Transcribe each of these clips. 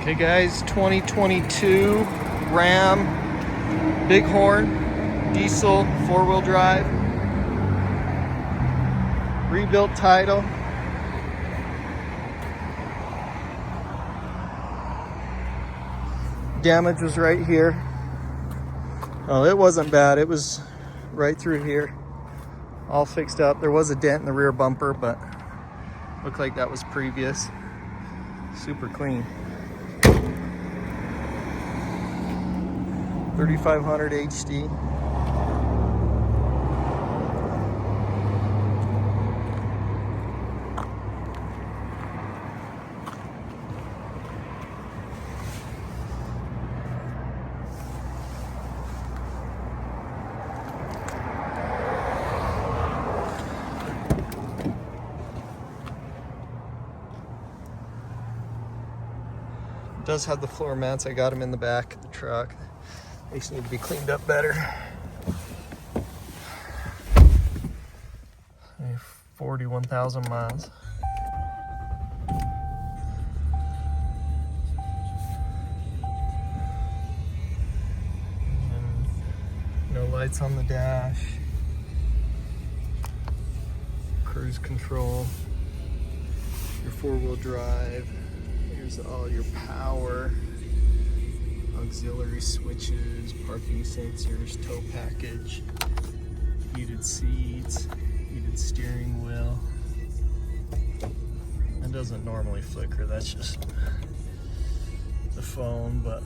Okay guys, 2022 Ram Bighorn diesel 4-wheel drive, rebuilt title. Damage was right here. Oh, it wasn't bad. It was right through here, all fixed up. There was a dent in the rear bumper, but looked like that was previous. Super clean. 3500 HD. It does have the floor mats. I got them in the back of the truck. They just need to be cleaned up better. 41,000 miles. And no lights on the dash. Cruise control. Your 4-wheel drive. Here's all your power. Auxiliary switches, parking sensors, tow package, heated seats, heated steering wheel. It doesn't normally flicker, that's just the phone, but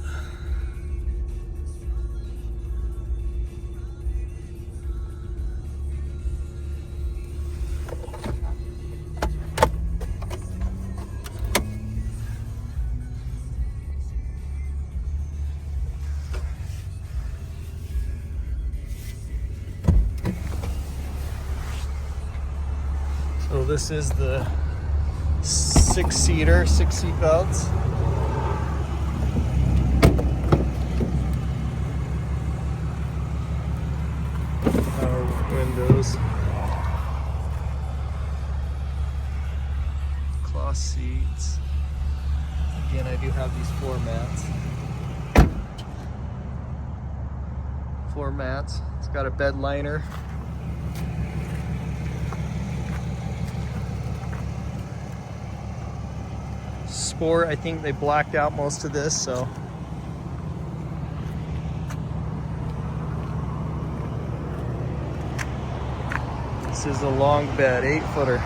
so this is the 6-seater, 6 seat belts. Power windows. Cloth seats. Again, I do have these floor mats. Floor mats. It's got a bed liner. Sport, I think they blacked out most of this, so this is a long bed, 8-footer.